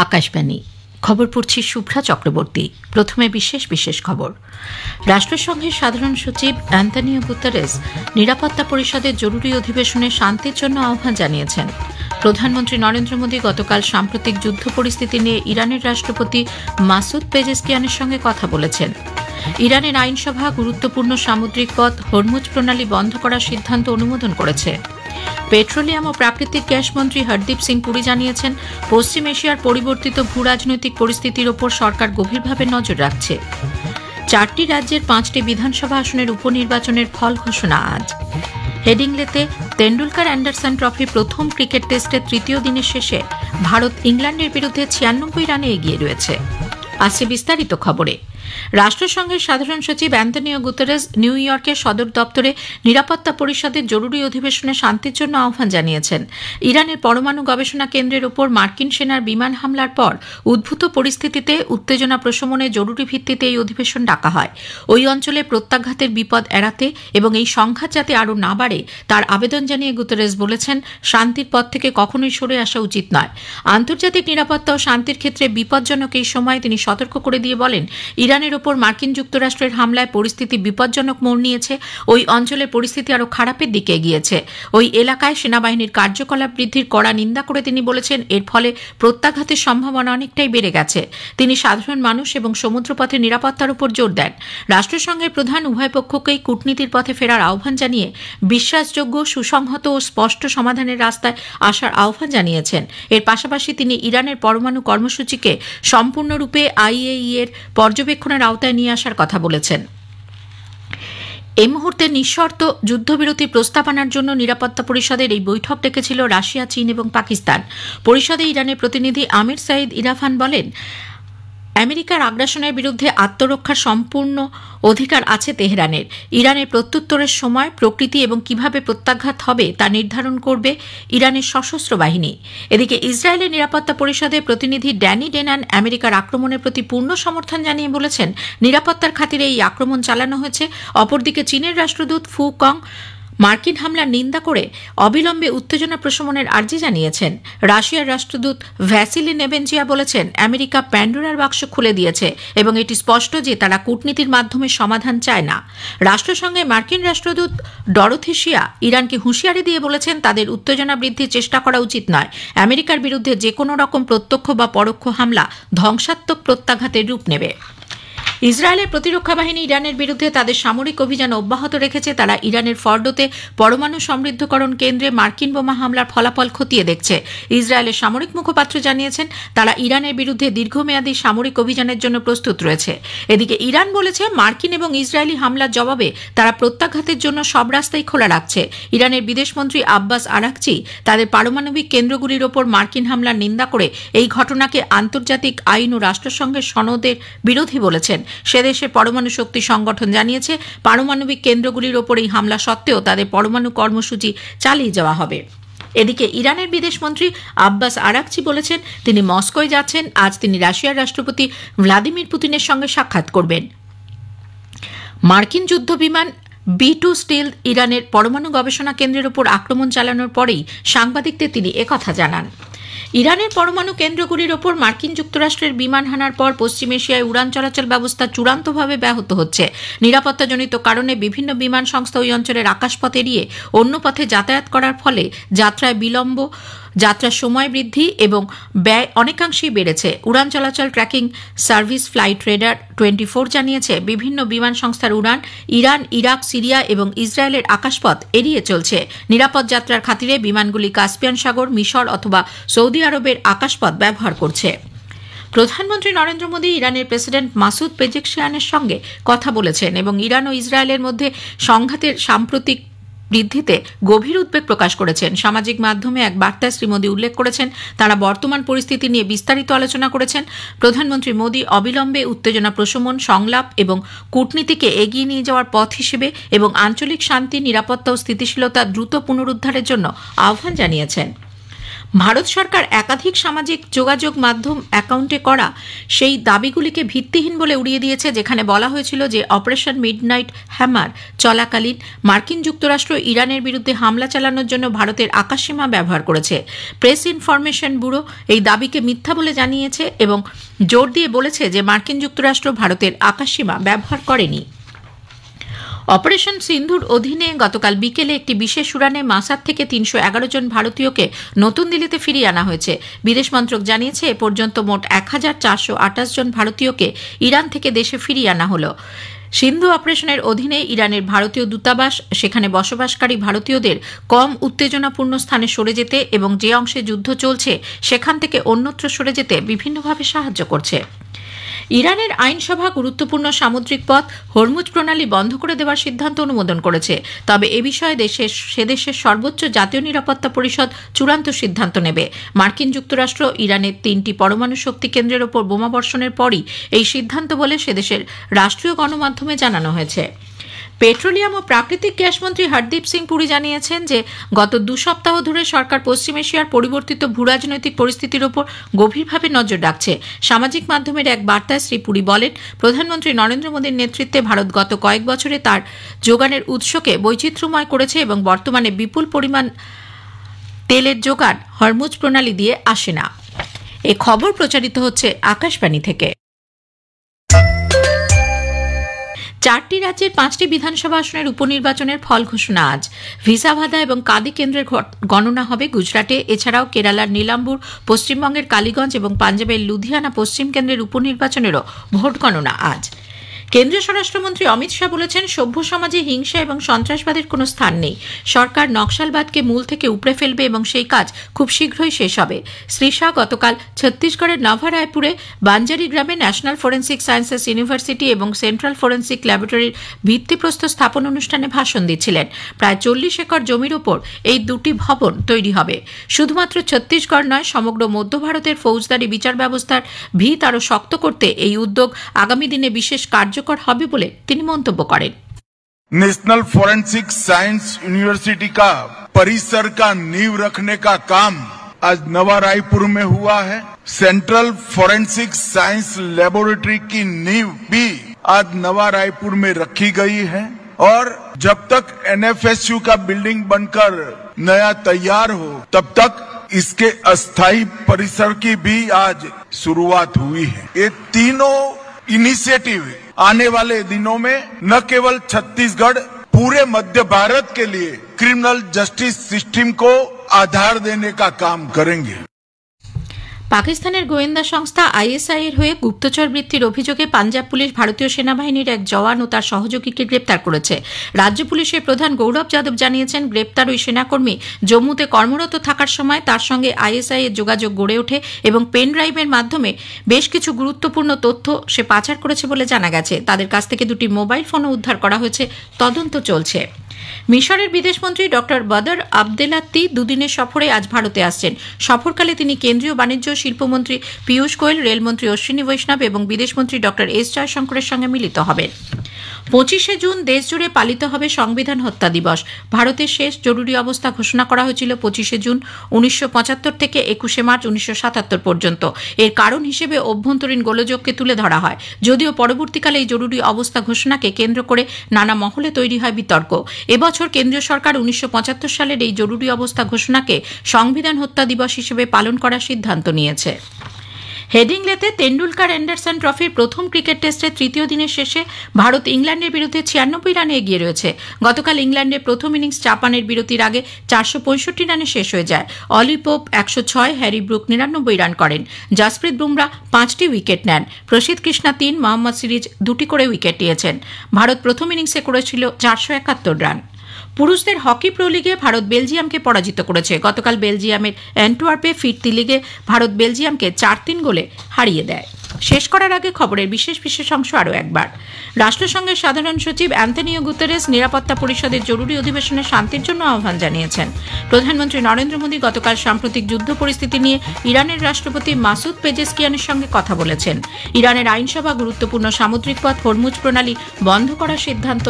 আকাশবাণী খবর পড়ছি শুভ্রা চক্রবর্তী। প্রথমে বিশেষ খবর। রাষ্ট্রসংঘের সাধারণ সচিব অ্যান্তনিও গুতেরেস নিরাপত্তা পরিষদের জরুরি অধিবেশনে শান্তির জন্য আহ্বান জানিয়েছেন। প্রধানমন্ত্রী নরেন্দ্র মোদী গতকাল সাম্প্রতিক যুদ্ধ পরিস্থিতি নিয়ে ইরানের রাষ্ট্রপতি মাসুদ পেজেশকিয়ানের সঙ্গে কথা বলেছেন। ইরানের আইনসভা গুরুত্বপূর্ণ সামুদ্রিক পথ হরমুজ প্রণালী বন্ধ করার সিদ্ধান্ত অনুমোদন করেছে। পেট্রোলিয়াম ও প্রাকৃতিক গ্যাস মন্ত্রী হরদীপ সিং পুরী জানিয়েছেন, পশ্চিম এশিয়ার পরিবর্তিত ভূরাজনৈতিক পরিস্থিতির ওপর সরকার গভীরভাবে নজর রাখছে। 4টি রাজ্যের 5টি বিধানসভা আসনের উপনির্বাচনের ফল ঘোষণা আজ। হেডিংলেতে তেন্ডুলকার অ্যান্ডারসন ট্রফি প্রথম ক্রিকেট টেস্টের তৃতীয় দিনের শেষে ভারত ইংল্যান্ডের বিরুদ্ধে 96 রানে এগিয়ে রয়েছে। আসছে বিস্তারিত খবরে। রাষ্ট্রসংঘের সাধারণ সচিব অ্যান্তনিও গুতেরেস নিউ ইয়র্কের সদর দপ্তরে নিরাপত্তা পরিষদের জরুরি অধিবেশনে শান্তির জন্য আহ্বান জানিয়েছেন। ইরানের পরমাণু গবেষণা কেন্দ্রের উপর মার্কিন সেনার বিমান হামলার পর উদ্ভূত পরিস্থিতিতে উত্তেজনা প্রশমনে জরুরি ভিত্তিতে এই অধিবেশন ডাকা হয়। ওই অঞ্চলে প্রত্যাঘাতের বিপদ এড়াতে এবং এই সংঘাত যাতে আরও না বাড়ে তার আবেদন জানিয়ে গুতেরেস বলেছেন, শান্তির পথ থেকে কখনোই সরে আসা উচিত নয়। আন্তর্জাতিক নিরাপত্তা ও শান্তির ক্ষেত্রে বিপজ্জনক এই সময় তিনি সতর্ক করে দিয়ে বলেন, ইরানের ওপর মার্কিন যুক্তরাষ্ট্রের হামলায় পরিস্থিতি বিপজ্জনক মোড় নিয়েছে। ওই অঞ্চলে পরিস্থিতি আরও খারাপের দিকে এগিয়েছে। ওই এলাকায় সেনাবাহিনীর কার্যকলাপ বৃদ্ধির কড়া নিন্দা করে তিনি বলেছেন, এর ফলে প্রত্যাঘাতের সম্ভাবনা অনেকটাই বেড়ে গেছে। তিনি সাধারণ মানুষ এবং সমুদ্রপথের নিরাপত্তার উপর জোর দেন। রাষ্ট্রসংঘের প্রধান উভয় পক্ষকেই কূটনীতির পথে ফেরার আহ্বান জানিয়ে বিশ্বাসযোগ্য, সুসংহত ও স্পষ্ট সমাধানের রাস্তায় আসার আহ্বান জানিয়েছেন। এর পাশাপাশি তিনি ইরানের পরমাণু কর্মসূচিকে সম্পূর্ণরূপে IAEA এর পর্যবেক্ষণের আওতায় নিয়ে আসার কথা বলেছেন। এই মুহূর্তে নিঃশর্ত যুদ্ধবিরতি প্রস্তাব আনার জন্য নিরাপত্তা পরিষদের এই বৈঠক ডেকেছিল রাশিয়া, চীন এবং পাকিস্তান। পরিষদে ইরানের প্রতিনিধি আমির সাইদ ইরাফান বলেন, আমেরিকার আগ্রাসনের বিরুদ্ধে আত্মরক্ষার সম্পূর্ণ অধিকার আছে তেহরানের। ইরানের প্রত্যুত্তরের সময়, প্রকৃতি এবং কিভাবে প্রত্যাঘাত হবে তা নির্ধারণ করবে ইরানের সশস্ত্র বাহিনী। এদিকে ইসরায়েলের নিরাপত্তা পরিষদের প্রতিনিধি ড্যানি ডেনান আমেরিকার আক্রমণের প্রতি পূর্ণ সমর্থন জানিয়ে বলেছেন, নিরাপত্তার খাতিরে এই আক্রমণ চালানো হয়েছে। অপরদিকে চীনের রাষ্ট্রদূত ফু কং মার্কিন হামলার নিন্দা করে অবিলম্বে উত্তেজনা প্রশমনের আর্জি জানিয়েছেন। রাশিয়ার রাষ্ট্রদূত ভ্যাসিলি নেবেনজিয়া বলেছেন, আমেরিকা প্যান্ডোরার বাক্স খুলে দিয়েছে এবং এটি স্পষ্ট যে তারা কূটনীতির মাধ্যমে সমাধান চায় না। রাষ্ট্রসংঘে মার্কিন রাষ্ট্রদূত ডরোথি শিয়া ইরানকে হুঁশিয়ারি দিয়ে বলেছেন, তাদের উত্তেজনা বৃদ্ধির চেষ্টা করা উচিত নয়। আমেরিকার বিরুদ্ধে যে কোনো রকম প্রত্যক্ষ বা পরোক্ষ হামলা ধ্বংসাত্মক প্রত্যাঘাতের রূপ নেবে। ইসরায়েলের প্রতিরক্ষা বাহিনী ইরানের বিরুদ্ধে তাদের সামরিক অভিযান অব্যাহত রেখেছে। তারা ইরানের ফর্ডোতে পরমাণু সমৃদ্ধকরণ কেন্দ্রে মার্কিন বোমা হামলার ফলাফল খতিয়ে দেখছে। ইসরায়েলের সামরিক মুখপাত্র জানিয়েছেন, তারা ইরানের বিরুদ্ধে দীর্ঘমেয়াদী সামরিক অভিযানের জন্য প্রস্তুত রয়েছে। এদিকে ইরান বলেছে, মার্কিন এবং ইসরায়েলি হামলার জবাবে তারা প্রত্যাঘাতের জন্য সব রাস্তাই খোলা রাখছে। ইরানের বিদেশমন্ত্রী আব্বাস আরাকচি তাদের পারমাণবিক কেন্দ্রগুলির ওপর মার্কিন হামলার নিন্দা করে এই ঘটনাকে আন্তর্জাতিক আইন ও রাষ্ট্রসংঘের সনদের বিরোধী বলেছেন। সে দেশের পরমাণু শক্তি সংগঠন জানিয়েছে, পারমাণবিক কেন্দ্রগুলির ওপর এই হামলা সত্ত্বেও তাদের পরমাণু কর্মসূচি চালিয়ে যাওয়া হবে। এদিকে ইরানের বিদেশমন্ত্রী আব্বাস আরাকচি বলেছেন, তিনি মস্কোয় যাচ্ছেন। আজ তিনি রাশিয়ার রাষ্ট্রপতি ভ্লাদিমির পুতিনের সঙ্গে সাক্ষাৎ করবেন। মার্কিন যুদ্ধ বিমান B-2 স্টিল ইরানের পরমাণু গবেষণা কেন্দ্রের উপর আক্রমণ চালানোর পরেই সাংবাদিকদের তিনি একথা জানান। ইরানের পরমাণু কেন্দ্রগুলির ওপর মার্কিন যুক্তরাষ্ট্রের বিমান হানার পর পশ্চিম এশিয়ায় উড়ান চলাচল ব্যবস্থা চূড়ান্তভাবে ব্যাহত হচ্ছে। নিরাপত্তাজনিত কারণে বিভিন্ন বিমান সংস্থা ওই অঞ্চলের আকাশপথ এড়িয়ে অন্য পথে যাতায়াত করার ফলে যাত্রায় বিলম্ব, যাত্রার সময় বৃদ্ধি এবং ব্যয় অনেকাংশেই বেড়েছে। উড়ান চলাচল ট্র্যাকিং সার্ভিস ফ্লাইট রেডার 24 জানিয়েছে, বিভিন্ন বিমান সংস্থার উড়ান ইরান, ইরাক, সিরিয়া এবং ইসরায়েলের আকাশপথ এড়িয়ে চলছে। নিরাপদ যাত্রার খাতিরে বিমানগুলি কাস্পিয়ান সাগর, মিশর অথবা সৌদি আরবের আকাশপথ ব্যবহার করছে। প্রধানমন্ত্রী নরেন্দ্র মোদী ইরানের প্রেসিডেন্ট মাসুদ পেজেশকিয়ানের সঙ্গে কথা বলেছেন এবং ইরান ও ইসরায়েলের মধ্যে সংঘাতের সাম্প্রতিক বৃদ্ধিতে গভীর উদ্বেগ প্রকাশ করেছেন। সামাজিক মাধ্যমে এক বার্তায় শ্রী মোদী উল্লেখ করেছেন, তারা বর্তমান পরিস্থিতি নিয়ে বিস্তারিত আলোচনা করেছেন। প্রধানমন্ত্রী মোদী অবিলম্বে উত্তেজনা প্রশমন, সংলাপ এবং কূটনীতিকে এগিয়ে নিয়ে যাওয়ার পথ হিসেবে এবং আঞ্চলিক শান্তি, নিরাপত্তা ও স্থিতিশীলতা দ্রুত পুনরুদ্ধারের জন্য আহ্বান জানিয়েছেন। ভারত সরকার একাধিক সামাজিক যোগাযোগ মাধ্যম অ্যাকাউন্টে করা সেই দাবিগুলিকে ভিত্তিহীন বলে উড়িয়ে দিয়েছে, যেখানে বলা হয়েছিল যে অপারেশন মিডনাইট হ্যামার চলাকালীন মার্কিন যুক্তরাষ্ট্র ইরানের বিরুদ্ধে হামলা চালানোর জন্য ভারতের আকাশসীমা ব্যবহার করেছে। প্রেস ইনফরমেশন ব্যুরো এই দাবিকে মিথ্যা বলে জানিয়েছে এবং জোর দিয়ে বলেছে যে মার্কিন যুক্তরাষ্ট্র ভারতের আকাশসীমা ব্যবহার করেনি। অপারেশন সিন্ধুর অধীনে গতকাল বিকেলে একটি বিশেষ উড়ানে মাসাদ থেকে ৩১১ জন ভারতীয়কে নতুন দিল্লিতে ফিরিয়ে আনা হয়েছে। বিদেশ মন্ত্রক জানিয়েছে এ পর্যন্ত মোট ১,৪২৮ জন ভারতীয়কে ইরান থেকে দেশে ফিরিয়ে আনা হল। সিন্ধু অপারেশনের অধীনে ইরানের ভারতীয় দূতাবাস সেখানে বসবাসকারী ভারতীয়দের কম উত্তেজনাপূর্ণ স্থানে সরে যেতে এবং যে অংশে যুদ্ধ চলছে সেখান থেকে অন্যত্র সরে যেতে বিভিন্নভাবে সাহায্য করছে। ইরানের আইনসভা গুরুত্বপূর্ণ সামুদ্রিক পথ হরমুজ প্রণালী বন্ধ করে দেওয়ার সিদ্ধান্ত অনুমোদন করেছে। তবে এ বিষয়ে সে দেশের সর্বোচ্চ জাতীয় নিরাপত্তা পরিষদ চূড়ান্ত সিদ্ধান্ত নেবে। মার্কিন যুক্তরাষ্ট্র ইরানের ৩টি পরমাণু শক্তি কেন্দ্রের ওপর বোমাবর্ষণের পরই এই সিদ্ধান্ত বলে সে দেশের রাষ্ট্রীয় গণমাধ্যমে জানানো হয়েছে। পেট্রোলিয়াম ও প্রাকৃতিক গ্যাস মন্ত্রী হরদীপ সিং পুরী জানিয়েছেন যে গত ২ সপ্তাহ ধরে সরকার পশ্চিম এশিয়ার পরিবর্তিত ভূরাজনৈতিক পরিস্থিতির ওপর গভীরভাবে নজর রাখছে। সামাজিক মাধ্যমের এক বার্তায় শ্রী পুরী বলেন, প্রধানমন্ত্রী নরেন্দ্র মোদীর নেতৃত্বে ভারত গত কয়েক বছরে তার যোগানের উৎসকে বৈচিত্র্যময় করেছে এবং বর্তমানে বিপুল পরিমাণ তেলের যোগান হরমুজ প্রণালী দিয়ে আসে না। এ খবর প্রচারিত হচ্ছে আকাশবাণী থেকে। 4টি রাজ্যের 5টি বিধানসভা আসনের উপনির্বাচনের ফল ঘোষণা আজ। ভিসাভাদা এবং কাদি কেন্দ্রের গণনা হবে গুজরাটে। এছাড়াও কেরালার নীলাম্বুর, পশ্চিমবঙ্গের কালীগঞ্জ এবং পাঞ্জাবের লুধিয়ানা পশ্চিম কেন্দ্রের উপনির্বাচনেরও ভোট গণনা আজ। কেন্দ্রীয় স্বরাষ্ট্রমন্ত্রী অমিত শাহ বলেছেন, সভ্য সমাজে হিংসা এবং সন্ত্রাসবাদের কোনো স্থান নেই। সরকার নকশালবাদকে মূল থেকে উপড়ে ফেলবে এবং সেই কাজ খুব শীঘ্রই শেষ হবে। শ্রী শাহ গতকাল ছত্তিশগড়ের নভা রায়পুরে বাঞ্জারি গ্রামে ন্যাশনাল ফরেন্সিক সায়েন্সেস ইউনিভার্সিটি এবং সেন্ট্রাল ফরেন্সিক ল্যাবরেটরির ভিত্তিপ্রস্তর স্থাপন অনুষ্ঠানে ভাষণ দিচ্ছিলেন। প্রায় 40 একর জমির ওপর এই 2টি ভবন তৈরি হবে। শুধুমাত্র ছত্তিশগড় নয়, সমগ্র মধ্য ভারতের ফৌজদারি বিচার ব্যবস্থার ভিত আরও শক্ত করতে এই উদ্যোগ আগামী দিনে বিশেষ কার্যকর হবে বলে তিনি মন্তব্য করেন। नेशनल फॉरेंसिक साइंस यूनिवर्सिटी का परिसर का नींव रखने का काम आज नवा रायपुर में हुआ है। सेंट्रल फॉरेंसिक साइंस लेबोरेटरी की नींव भी आज नवा रायपुर में रखी गई है और जब तक एनएफएसयू का बिल्डिंग बनकर नया तैयार हो तब तक इसके अस्थायी परिसर की भी आज शुरुआत हुई है। ये तीनों इनिशिएटिव आने वाले दिनों में न केवल छत्तीसगढ़, पूरे मध्य भारत के लिए क्रिमिनल जस्टिस सिस्टम को आधार देने का काम करेंगे। পাকিস্তানের গোয়েন্দা সংস্থা আইএসআই এর হয়ে গুপ্তচর বৃত্তির অভিযোগে পাঞ্জাব পুলিশ ভারতীয় সেনাবাহিনীর এক জওয়ান ও তার সহযোগীকে গ্রেপ্তার করেছে। রাজ্য পুলিশের প্রধান গৌরব যাদব জানিয়েছেন, গ্রেপ্তার ওই সেনাকর্মী জম্মুতে কর্মরত থাকার সময় তার সঙ্গে আইএসআই এর যোগাযোগ গড়ে ওঠে এবং পেন ড্রাইভের মাধ্যমে বেশ কিছু গুরুত্বপূর্ণ তথ্য সে পাচার করেছে বলে জানা গেছে। তাদের কাছ থেকে 2টি মোবাইল ফোনও উদ্ধার করা হয়েছে, তদন্ত চলছে। মিশরের বিদেশমন্ত্রী ডক্টর বদর আবদেলাত্তি 2 দিনের সফরে আজ ভারতে আসছেন। সফরকালে তিনি কেন্দ্রীয় বাণিজ্য শিল্পমন্ত্রী পীয়ূষ গোয়েল, রেলমন্ত্রী অশ্বিনী বৈষ্ণব এবং বিদেশমন্ত্রী ডক্টর এস জয়শঙ্করের সঙ্গে মিলিত হবেন। 25শে জুন দেশজুড়ে পালিত হবে সংবিধান হত্যা দিবস। ভারতের শেষ জরুরি অবস্থা ঘোষণা করা হয়েছিল 25শে জুন 1975 থেকে 21শে মার্চ 1977 পর্যন্ত। এর কারণ হিসেবে অভ্যন্তরীণ গোলযোগকে তুলে ধরা হয়। যদিও পরবর্তীকালে এই জরুরি অবস্থা ঘোষণাকে কেন্দ্র করে নানা মহলে তৈরি হয় বিতর্ক। এবছর কেন্দ্রীয় সরকার 1975 সালের এই জরুরি অবস্থা ঘোষণাকে সংবিধান হত্যা দিবস হিসেবে পালন করার সিদ্ধান্ত নিয়েছে। হেডিংলেতে তেন্ডুলকার অ্যান্ডারসন ট্রফির প্রথম ক্রিকেট টেস্টের 3য় দিনের শেষে ভারত ইংল্যান্ডের বিরুদ্ধে 96 রানে এগিয়ে রয়েছে। গতকাল ইংল্যান্ডের প্রথম ইনিংস জাপানের বিরতির আগে 465 রানে শেষ হয়ে যায়। অলি পোপ 106, হ্যারি ব্রুক 99 রান করেন। জসপ্রীত বুমরা 5টি উইকেট নেন। প্রসিদ্ধ কৃষ্ণা 3, মোহাম্মদ সিরিজ 2টি করে উইকেট নিয়েছেন। ভারত প্রথম ইনিংসে করেছিল 471 রান। পুরুষদের হকি প্রো লিগে ভারত বেলজিয়ামকে পরাজিত করেছে। গতকাল বেলজিয়ামের অ্যান্টওয়ার্পে ফিরতি লিগে ভারত বেলজিয়ামকে 4-3 গোলে হারিয়ে দেয়। শেষ করার আগে খবরের বিশেষ বিশেষ অংশ আরও একবার। রাষ্ট্রসংঘের সাধারণ সচিব অ্যান্তনিও গুতেরেস নিরাপত্তা পরিষদের জরুরি অধিবেশনে শান্তির জন্য আহ্বান জানিয়েছেন। প্রধানমন্ত্রী নরেন্দ্র মোদী গতকাল সাম্প্রতিক যুদ্ধ পরিস্থিতি নিয়ে ইরানের রাষ্ট্রপতি মাসুদ পেজেশকিয়ানের সঙ্গে কথা বলেছেন। ইরানের আইনসভা গুরুত্বপূর্ণ সামুদ্রিক পথ হরমুজ প্রণালী বন্ধ করার সিদ্ধান্ত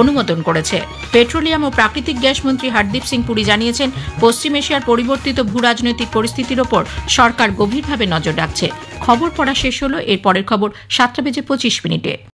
অনুমোদন করেছে। পেট্রোলিয়াম ও প্রাকৃতিক গ্যাস মন্ত্রী হরদীপ সিং পুরী জানিয়েছেন, পশ্চিম এশিয়ার পরিবর্তিত ভূ রাজনৈতিক পরিস্থিতির ওপর সরকার গভীরভাবে নজর রাখছে। খবর পড়া শেষ হলো। এর পরের খবর 7:25